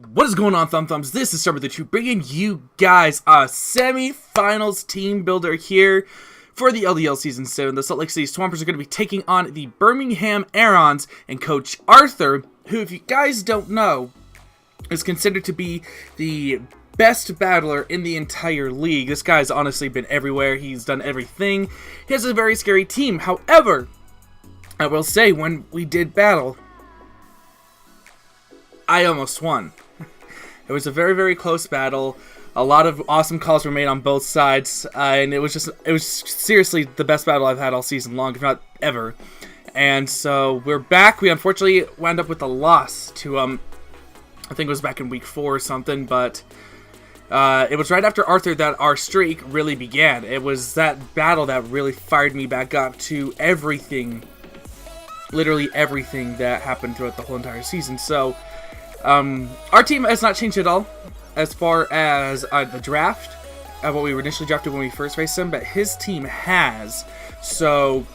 What is going on, Thumbthumbs? This is Swampert bringing you guys a semifinals team builder here for the LDL Season 7. The Salt Lake City Swampers are going to be taking on the Brimingham Arons and Coach Arthur, who, if you guys don't know, is considered to be the best battler in the entire league. This guy's honestly been everywhere. He's done everything. He has a very scary team. However, I will say, when we did battle, I almost won. It was a very, very close battle. A lot of awesome calls were made on both sides, and it was seriously the best battle I've had all season long, if not ever. And so we're back. We unfortunately wound up with a loss to, I think it was back in week 4 or something, but it was right after Arthur that our streak really began. It was that battle that really fired me back up to everything, literally everything that happened throughout the whole entire season. So our team has not changed at all as far as the draft, what we were initially drafted when we first faced him, but his team has. So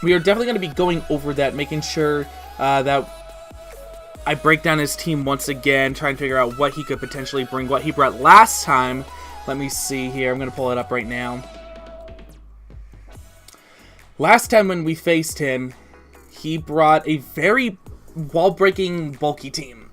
we are definitely going to be going over that, making sure that I break down his team once again, try and figure out what he could potentially bring, what he brought last time. Let me see here. I'm going to pull it up right now. Last time when we faced him, he brought a very wall-breaking, bulky team.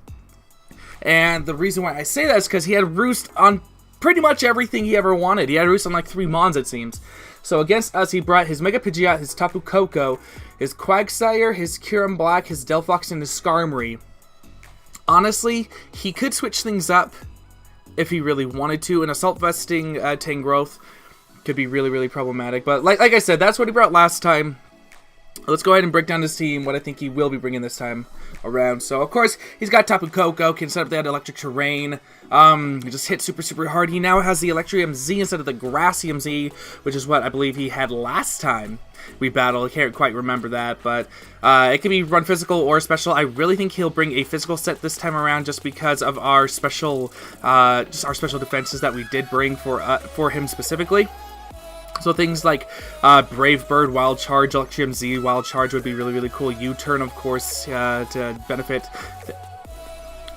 And the reason why I say that is because he had Roost on pretty much everything he ever wanted. He had Roost on like 3 Mons, it seems. So against us, he brought his Mega Pidgeot, his Tapu Koko, his Quagsire, his Kyurem Black, his Delphox, and his Skarmory. Honestly, he could switch things up if he really wanted to. An Assault Vesting Tangrowth could be really, really problematic. But like I said, that's what he brought last time. Let's go ahead and break down his team, what I think he will be bringing this time around. So, of course, he's got Tapu Koko, can set up that electric terrain. He just hit super, super hard. He now has the Electrium Z instead of the Grassium Z, which is what I believe he had last time we battled. I can't quite remember that, but it can be run physical or special. I really think he'll bring a physical set this time around just because of our special, just our special defenses that we did bring for him specifically. So things like Brave Bird, Wild Charge, Electrium Z, Wild Charge would be really, really cool. U-Turn, of course, to benefit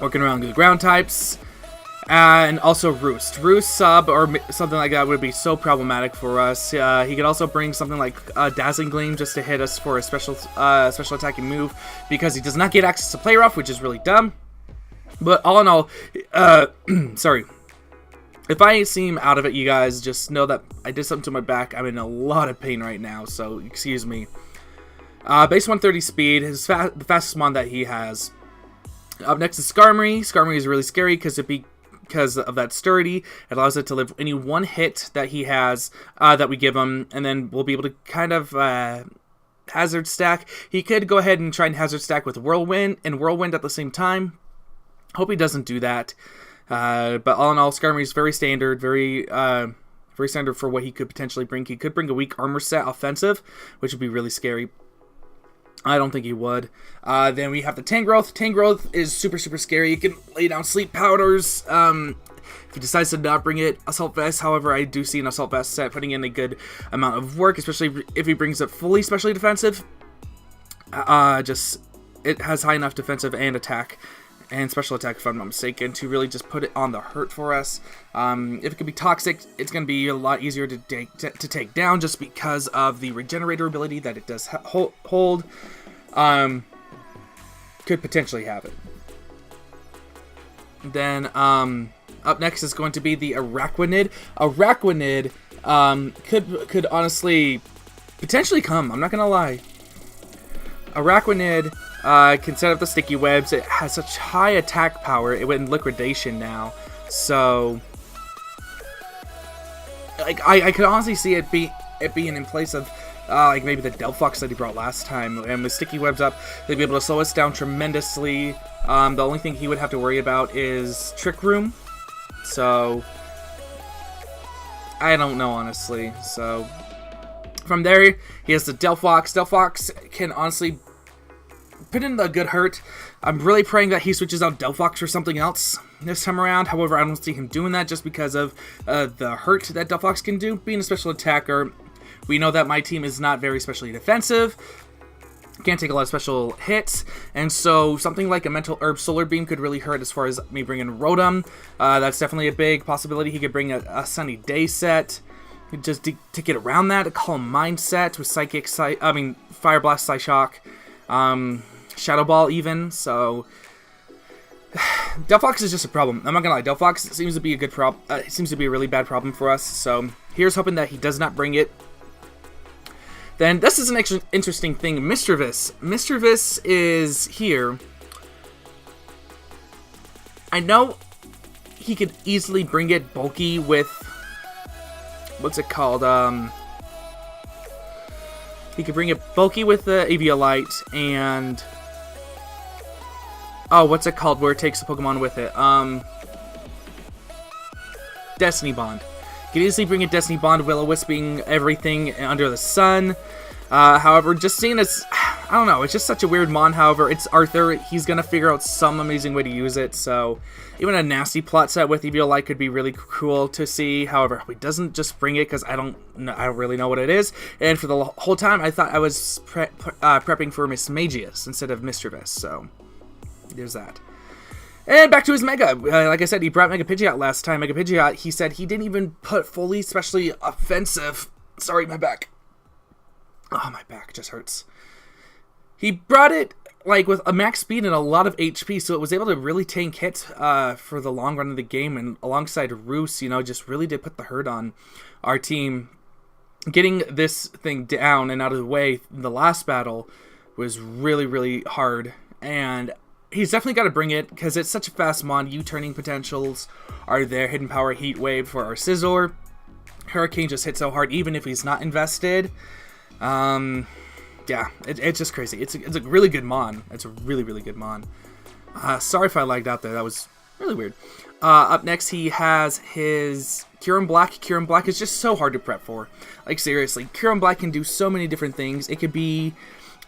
working around the ground types. And also Roost. Roost Sub or something like that would be so problematic for us. He could also bring something like Dazzling Gleam just to hit us for a special attacking move because he does not get access to Play Rough, which is really dumb. But all in all, sorry. If I seem out of it, you guys just know that I did something to my back. I'm in a lot of pain right now, so excuse me. Base 130 speed, the fastest mon that he has. Up next is Skarmory. Skarmory is really scary because of that sturdy. It allows it to live any one hit that he has that we give him, and then we'll be able to kind of hazard stack. He could go ahead and try and hazard stack with Whirlwind and Whirlwind at the same time. Hope he doesn't do that. But all in all, Skarmory is very standard, very standard for what he could potentially bring. He could bring a weak armor set offensive, which would be really scary. I don't think he would. Then we have the Tangrowth. Tangrowth is super, super scary. You can lay down sleep powders. If he decides to not bring it, Assault Vest. However, I do see an Assault Vest set putting in a good amount of work, especially if he brings it fully specially defensive. It has high enough defensive and attack. And special attack, if I'm not mistaken, to really just put it on the hurt for us. If it could be toxic, it's going to be a lot easier to take down just because of the regenerator ability that it does hold. Could potentially have it. Then up next is going to be the Araquanid. Araquanid could honestly potentially come. I'm not going to lie. Araquanid can set up the sticky webs. It has such high attack power. It went in liquidation now, so like I could honestly see it being in place of like maybe the Delphox that he brought last time. And with sticky webs up, they'd be able to slow us down tremendously. The only thing he would have to worry about is Trick Room. So I don't know, honestly. So from there, he has the Delphox. Delphox can honestly put in the good hurt. I'm really praying that he switches out Delphox for something else this time around. However, I don't see him doing that just because of the hurt that Delphox can do. Being a special attacker, we know that my team is not very specially defensive. Can't take a lot of special hits, and so something like a Mental Herb Solar Beam could really hurt as far as me bringing Rotom. That's definitely a big possibility. He could bring a Sunny Day set, just to get around that. A Calm Mind set with Fire Blast, Psyshock, Shadow Ball even, so... Delphox is just a problem. I'm not gonna lie, Delphox seems to be a good problem. It seems to be a really bad problem for us, so here's hoping that he does not bring it. Then, this is an interesting thing. Mischievous. Mischievous is here. I know he could easily bring it bulky with... What's it called? He could bring it bulky with the Eviolite and... Oh, what's it called where it takes the Pokemon with it? Destiny Bond. You could easily bring a Destiny Bond, Will-O-Wisping everything under the sun. However, just seeing as... I don't know, it's just such a weird mon. However, it's Arthur. He's going to figure out some amazing way to use it. So, even a nasty plot set with Eviolite could be really cool to see. However, he doesn't just bring it because I don't really know what it is. And for the whole time, I thought I was prepping for Mismagius instead of Mischievous. So, there's that. And back to his Mega. Like I said, he brought Mega Pidgeot last time. Mega Pidgeot, he said he didn't even put fully, especially offensive. Sorry, my back. Oh, my back just hurts. He brought it like with a max speed and a lot of HP, so it was able to really tank hits for the long run of the game. And alongside Roos, you know, just really did put the hurt on our team. Getting this thing down and out of the way in the last battle was really, really hard. And he's definitely got to bring it because it's such a fast mon. U-turning potentials are there. Hidden Power, Heat Wave for our Scizor. Hurricane just hit so hard even if he's not invested. Yeah, it's just crazy. It's a really good mon. It's a really, really good mon. Sorry if I lagged out there. That was really weird. Up next, he has his Kyurem Black. Kyurem Black is just so hard to prep for. Like, seriously, Kyurem Black can do so many different things. It could be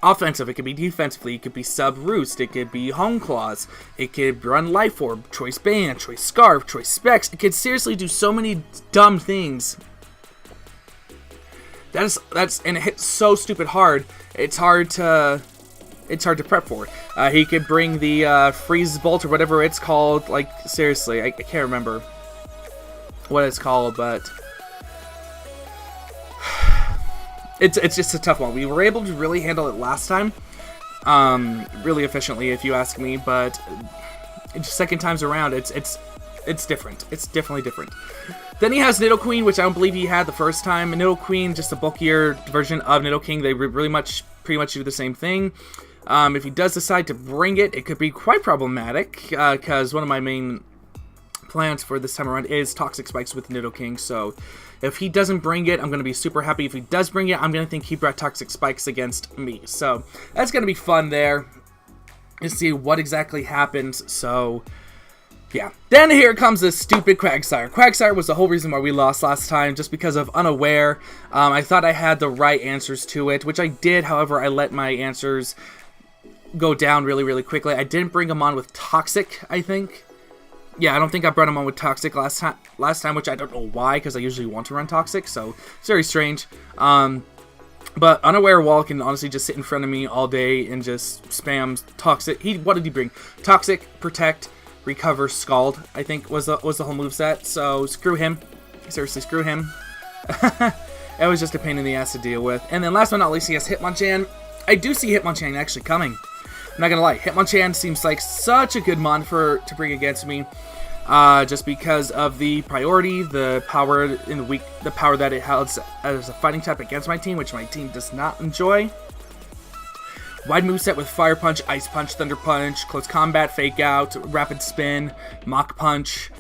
offensive, it could be defensively, it could be sub-roost, it could be home claws, it could run Life Orb, Choice Band, Choice Scarf, Choice Specs. It could seriously do so many dumb things. And it hits so stupid hard. It's hard to prep for. He could bring the Freeze Bolt or whatever it's called. Like, seriously, I can't remember what it's called, but it's just a tough one. We were able to really handle it last time, really efficiently, if you ask me. But second times around, it's different. It's definitely different. Then he has Nidoqueen, which I don't believe he had the first time. Nidoqueen, just a bulkier version of Nidoking. They pretty much do the same thing. If he does decide to bring it, it could be quite problematic, because one of my main plans for this time around is Toxic Spikes with Nidoking. So if he doesn't bring it, I'm going to be super happy. If he does bring it, I'm going to think he brought Toxic Spikes against me. So that's going to be fun there to see what exactly happens. So yeah. Then here comes this stupid Quagsire. Quagsire was the whole reason why we lost last time, just because of unaware. I thought I had the right answers to it, which I did. However, I let my answers go down really, really quickly. I didn't bring him on with Toxic, I think. Yeah, I don't think I brought him on with Toxic last time, which I don't know why, because I usually want to run Toxic, so it's very strange. But Unaware Wall can honestly just sit in front of me all day and just spam Toxic. What did he bring? Toxic, Protect, Recover, Scald, I think was the whole moveset. So screw him. Seriously, screw him. It was just a pain in the ass to deal with. And then last but not least, he has Hitmonchan. I do see Hitmonchan actually coming. I'm not gonna lie, Hitmonchan seems like such a good mon to bring against me. Just because of the priority, the power the power that it has as a fighting type against my team, which my team does not enjoy. Wide moveset with Fire Punch, Ice Punch, Thunder Punch, Close Combat, Fake Out, Rapid Spin, Mach Punch.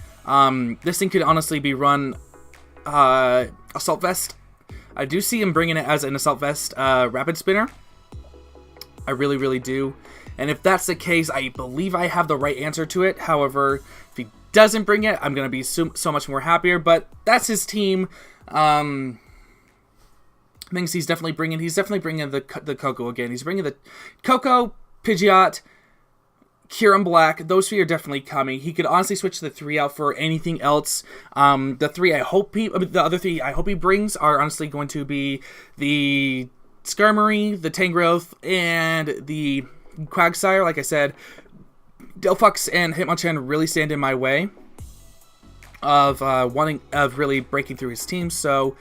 This thing could honestly be run Assault Vest. I do see him bringing it as an Assault Vest Rapid Spinner. I really, really do. And if that's the case, I believe I have the right answer to it. However, if he doesn't bring it, I'm going to be so much more happier. But that's his team. Things he's definitely bringing. He's definitely bringing the Coco again. He's bringing the Coco, Pidgeot, Kyurem Black. Those three are definitely coming. He could honestly switch the 3 out for anything else. The other three I hope he brings are honestly going to be the Skarmory, the Tangrowth, and the Quagsire. Like I said, Delphox and Hitmonchan really stand in my way of really breaking through his team. So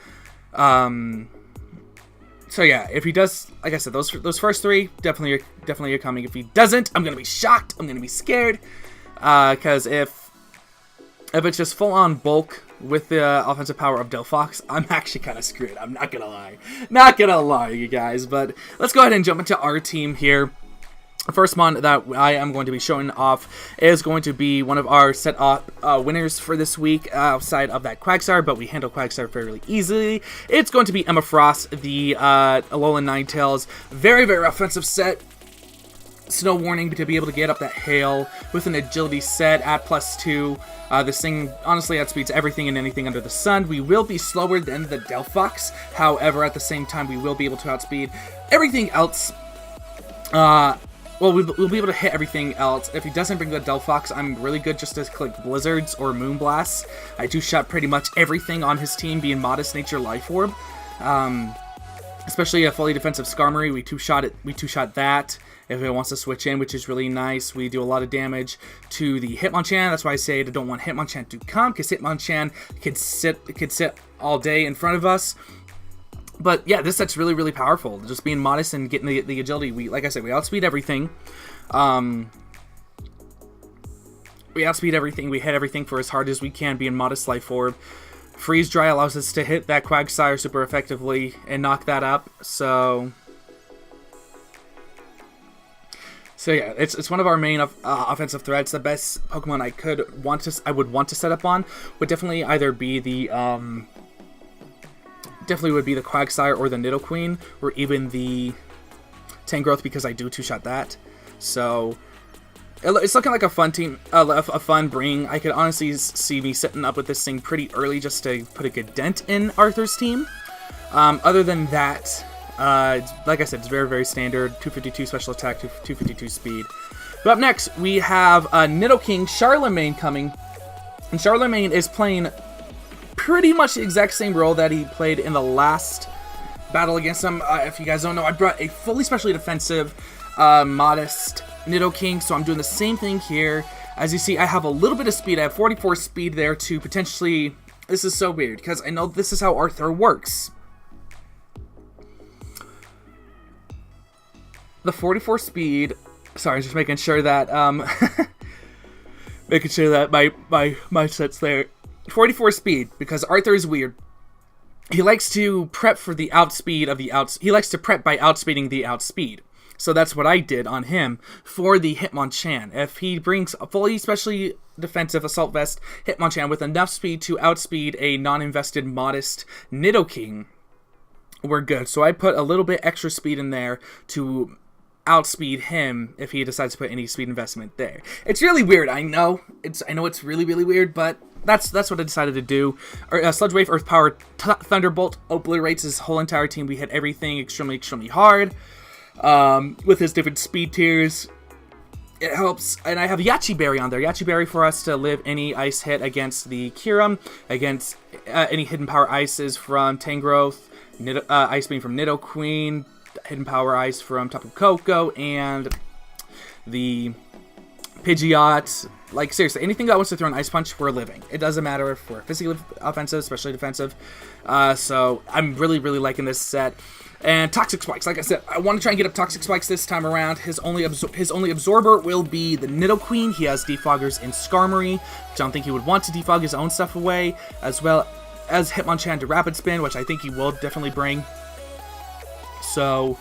yeah, if he does, like I said, those first three definitely are coming. If he doesn't, I'm gonna be shocked. I'm gonna be scared, because if it's just full on bulk with the offensive power of Delphox, I'm actually kind of screwed. I'm not gonna lie, you guys. But let's go ahead and jump into our team here. The first one that I am going to be showing off is going to be one of our set-up winners for this week, outside of that Quagsire, but we handle Quagsire fairly easily. It's going to be Emma Frost, the Alolan Ninetales. Very, very offensive set. Snow Warning to be able to get up that hail with an agility set at +2. This thing honestly outspeeds everything and anything under the sun. We will be slower than the Delphox, however, at the same time, we will be able to outspeed everything else. Well, we'll be able to hit everything else. If he doesn't bring the Delphox, I'm really good just to click Blizzards or Moonblasts. I two-shot pretty much everything on his team, being Modest Nature Life Orb. Especially a fully defensive Skarmory, we two-shot that if it wants to switch in, which is really nice. We do a lot of damage to the Hitmonchan. That's why I say I don't want Hitmonchan to come, because Hitmonchan could sit all day in front of us. But yeah, this set's really, really powerful. Just being modest and getting the agility. Like I said, we outspeed everything. We hit everything for as hard as we can, being Modest Life Orb. Freeze Dry allows us to hit that Quagsire super effectively and knock that up. So yeah, it's one of our main offensive threats. The best Pokemon I would want to set up on would definitely either be the Quagsire or the Nidoqueen, or even the Tangrowth, because I do two-shot that. So it's looking like a fun team, a fun bring. I could honestly see me setting up with this thing pretty early just to put a good dent in Arthur's team. Other than that, like I said, it's very, very standard. 252 special attack, 252 speed. But up next, we have Nidoking Charlemagne coming. And Charlemagne is playing pretty much the exact same role that he played in the last battle against him. If you guys don't know, I brought a fully specially defensive, modest Nidoking, so I'm doing the same thing here. As you see, I have a little bit of speed. I have 44 speed there to potentially... This is so weird, because I know this is how Arthur works. The 44 speed... Sorry, just making sure that... making sure that my set's there. 44 speed, because Arthur is weird. He likes to prep for the outspeed of the He likes to prep by outspeeding the outspeed. So that's what I did on him for the Hitmonchan. If he brings a fully specially defensive Assault Vest Hitmonchan with enough speed to outspeed a non-invested modest Nidoking, we're good. So I put a little bit extra speed in there to outspeed him if he decides to put any speed investment there. It's really weird, I know. I know it's really, really weird, but that's what I decided to do. Sludge Wave, Earth Power, Thunderbolt obliterates his whole entire team. We hit everything extremely, extremely hard. With his different speed tiers, it helps. And I have Yachi Berry on there. Yachi Berry for us to live any ice hit against the Kyurem, against any hidden power ices from Tangrowth, Ice Beam from Nidoqueen, hidden power ice from Tapu Koko, and the Pidgeot. Like, seriously, anything that wants to throw an Ice Punch, we're living. It doesn't matter if we're physically offensive, especially defensive. So I'm really, really liking this set. And Toxic Spikes, like I said, I want to try and get up Toxic Spikes this time around. His only absorber will be the Nidoqueen. He has defoggers in Skarmory, which I don't think he would want to defog his own stuff away, as well as Hitmonchan to Rapid Spin, which I think he will definitely bring. So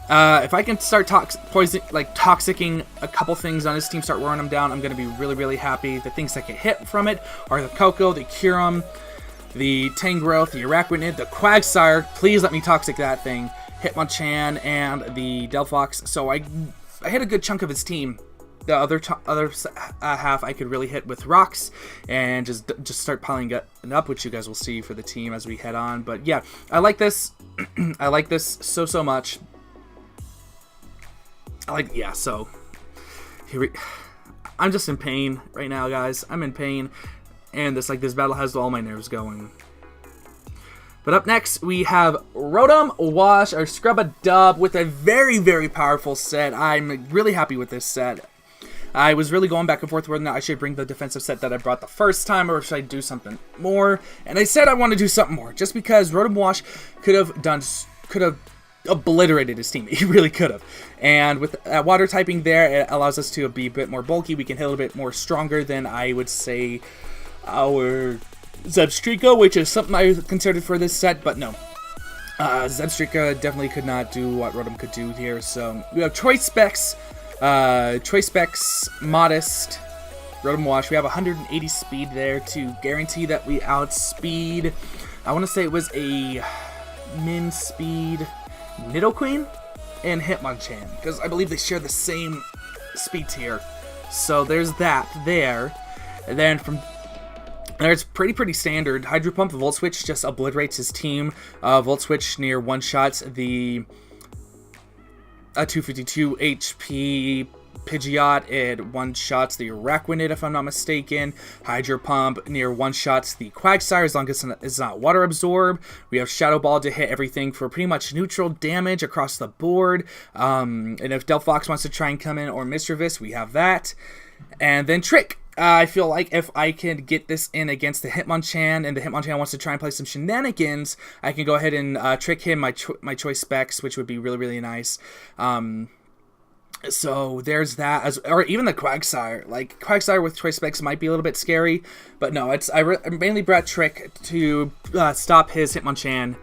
if I can start toxicking a couple things on his team, start wearing them down, I'm going to be really, really happy. The things that get hit from it are the Koko, the Kyurem, the Tangrowth, the Araquanid, the Quagsire. Please let me toxic that thing. Hitmonchan and the Delphox. So I hit a good chunk of his team. The other half I could really hit with rocks and just start piling it up, which you guys will see for the team as we head on. But yeah, I like this. I like this so much. So I'm just in pain right now, guys. I'm in pain. And this battle has all my nerves going. But up next, we have Rotom Wash, or Scrub a Dub, with a very, very powerful set. I'm really happy with this set. I was really going back and forth whether or not I should bring the defensive set that I brought the first time, or should I do something more. And I said I want to do something more, just because Rotom Wash could have obliterated his team. He really could have. And with water typing there, it allows us to be a bit more bulky. We can hit a little bit more stronger than, I would say, our Zebstrika, which is something I considered for this set, but no. Zebstrika definitely could not do what Rotom could do here. So we have Choice Specs, Modest, Rotom Wash. We have 180 speed there to guarantee that we outspeed. I want to say it was a min speed Nidoqueen and Hitmonchan, because I believe they share the same speed tier. So there's that there. And then from there, it's pretty standard. Hydro Pump, Volt Switch just obliterates his team. Volt Switch near one-shots the 252 HP Pidgeot. It one-shots the Araquanid, if I'm not mistaken. Hydro Pump near one-shots the Quagsire, as long as it's not Water Absorb. We have Shadow Ball to hit everything for pretty much neutral damage across the board. And if Delphox wants to try and come in, or Mischievous, we have that. And then Trick. I feel like if I can get this in against the Hitmonchan, and the Hitmonchan wants to try and play some shenanigans, I can go ahead and trick him my Choice Specs, which would be really, really nice. So there's that, or even the Quagsire. Like, Quagsire with Choice Specs might be a little bit scary, but no, I mainly brought Trick to stop his Hitmonchan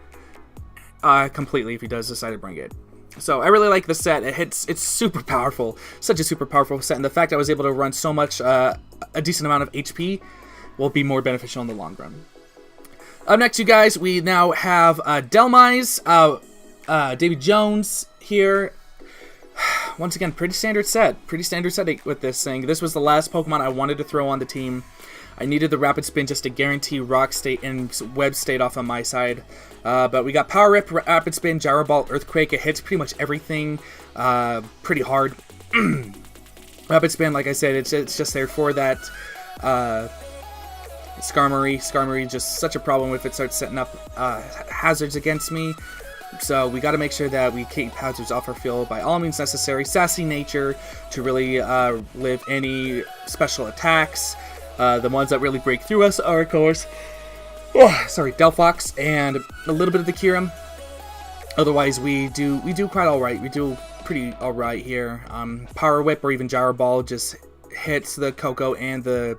completely if he does decide to bring it. So I really like the set. It's super powerful, such a super powerful set, and the fact I was able to run so much, a decent amount of HP, will be more beneficial in the long run. Up next, you guys, we now have Delmise, Davy Jones here. Once again, pretty standard set with this thing. This was the last Pokemon I wanted to throw on the team. I needed the Rapid Spin just to guarantee Rock State and Web State off on my side. But we got Power Rip, Rapid Spin, Gyro Ball, Earthquake. It hits pretty much everything pretty hard. Rapid Spin, like I said, it's just there for that Skarmory. Skarmory, just such a problem if it starts setting up hazards against me. So we got to make sure that we keep hazards off our field by all means necessary. Sassy Nature to really live any special attacks. The ones that really break through us are, of course, Delphox and a little bit of the Kyurem. Otherwise, we do quite all right. We do pretty all right here. Power Whip or even Gyro Ball just hits the Koko and the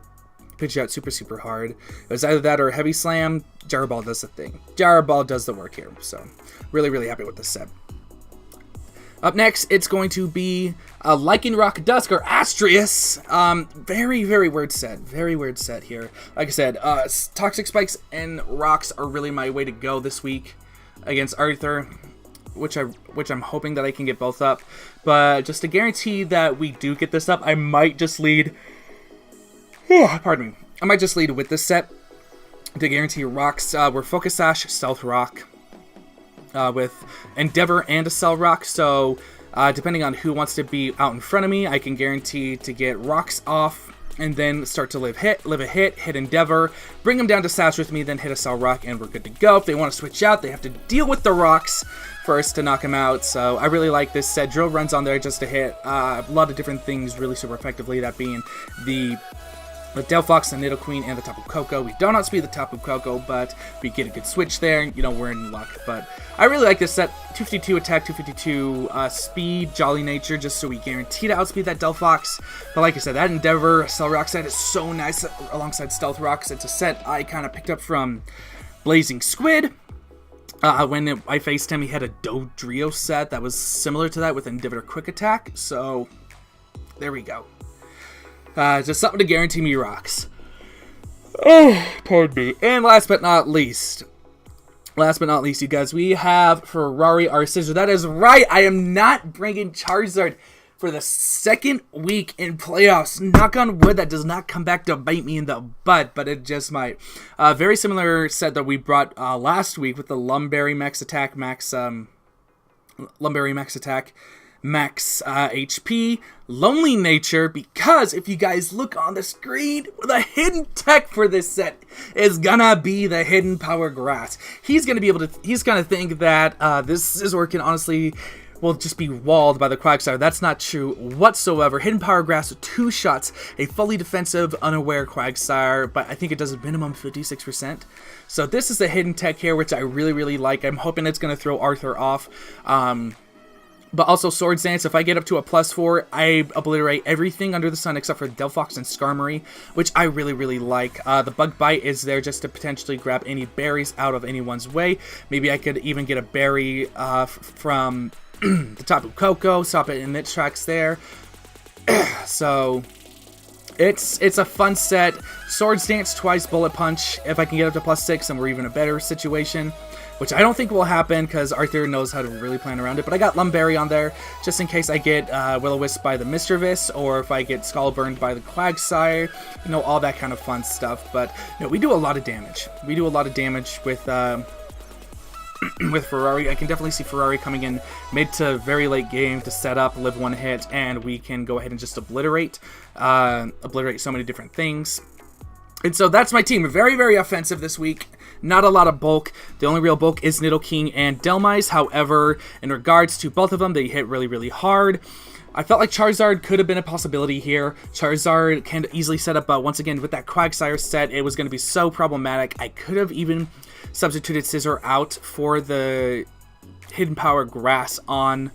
Pidgeot super hard. It was either that or Heavy Slam. Gyro Ball does the thing. Gyro Ball does the work here. So really happy with this set. Up next, it's going to be Lycanroc Dusk, or Astrius. Very weird set. Very weird set here. Like I said, Toxic Spikes and Rocks are really my way to go this week against Arthur, which I'm hoping that I can get both up. But just to guarantee that we do get this up, I might just lead... pardon me. I might just lead with this set to guarantee Rocks. We're Focus Sash, Stealth Rock, with Endeavor and a Cell Rock, so depending on who wants to be out in front of me, I can guarantee to get Rocks off and then start to live a hit Endeavor, bring them down to Sash with me, then hit a Cell Rock, and we're good to go. If they want to switch out, they have to deal with the Rocks first to knock him out, so I really like this set. Drill runs on there just to hit a lot of different things really super effectively, that being the Delphox, the Nidoqueen, and the Tapu Koko. We don't outspeed the Tapu Koko, but we get a good switch there. You know, we're in luck. But I really like this set. 252 attack, 252 speed, Jolly Nature, just so we guarantee to outspeed that Delphox. But like I said, that Endeavor Cell Rock set is so nice alongside Stealth Rocks. It's a set I kind of picked up from Blazing Squid. When I faced him, he had a Dodrio set that was similar to that with Endeavor Quick Attack. So there we go. Just something to guarantee me Rocks. Oh, pardon me. And last but not least, you guys, we have Ferrari our Scissor. That is right, I am not bringing Charizard for the second week in playoffs. Knock on wood, that does not come back to bite me in the butt, but it just might. Very similar set that we brought last week with the Lumberry Max Attack, max HP, Lonely Nature, because if you guys look on the screen, the hidden tech for this set is gonna be the Hidden Power Grass. He's gonna think that this Scizor can honestly will just be walled by the Quagsire. That's not true whatsoever. Hidden Power Grass, 2 shots, a fully defensive, unaware Quagsire, but I think it does a minimum 56%. So this is a hidden tech here, which I really like. I'm hoping it's going to throw Arthur off. But also Swords Dance, if I get up to a +4, I obliterate everything under the sun except for Delphox and Skarmory, which I really like. The Bug Bite is there just to potentially grab any berries out of anyone's way. Maybe I could even get a berry from the top of Coco, stop it in its tracks there. So it's a fun set. Swords Dance twice, Bullet Punch. If I can get up to +6, then we're even a better situation, which I don't think will happen because Arthur knows how to really plan around it. But I got Lumberry on there just in case I get Will-O-Wisp by the Mischievous, or if I get Skull Burned by the Quagsire, you know, all that kind of fun stuff. But you know, we do a lot of damage. We do a lot of damage with with Ferrari. I can definitely see Ferrari coming in mid to very late game to set up, live 1 hit, and we can go ahead and just obliterate so many different things. And so that's my team. Very offensive this week. Not a lot of bulk. The only real bulk is Nidoking and Delmise. However, in regards to both of them, they hit really hard. I felt like Charizard could have been a possibility here. Charizard can easily set up, once again, with that Quagsire set, it was going to be so problematic. I could have even substituted Scizor out for the Hidden Power Grass on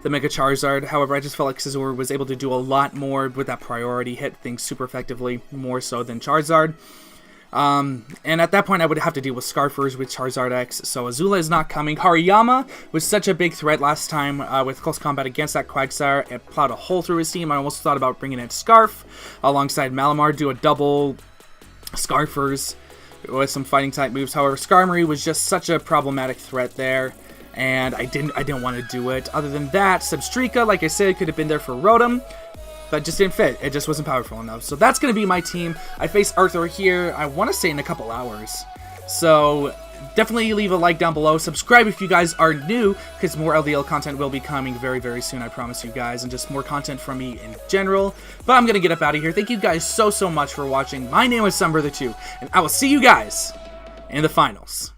the Mega Charizard. However, I just felt like Scizor was able to do a lot more with that priority, hit things super effectively, more so than Charizard. And at that point, I would have to deal with Scarfers with Charizard X, so Azula is not coming. Hariyama was such a big threat last time with close combat against that Quagsire. It plowed a hole through his team. I almost thought about bringing in Scarf alongside Malamar, do a double Scarfers with some fighting type moves. However, Skarmory was just such a problematic threat there, and I didn't want to do it. Other than that, Substrika, like I said, could have been there for Rotom, but just didn't fit. It just wasn't powerful enough. So that's going to be my team. I face Arthur here, I want to say in a couple hours. So definitely leave a like down below. Subscribe if you guys are new, because more LDL content will be coming very soon, I promise you guys. And just more content from me in general. But I'm going to get up out of here. Thank you guys so much for watching. My name is Thumbbrother 2, and I will see you guys in the finals.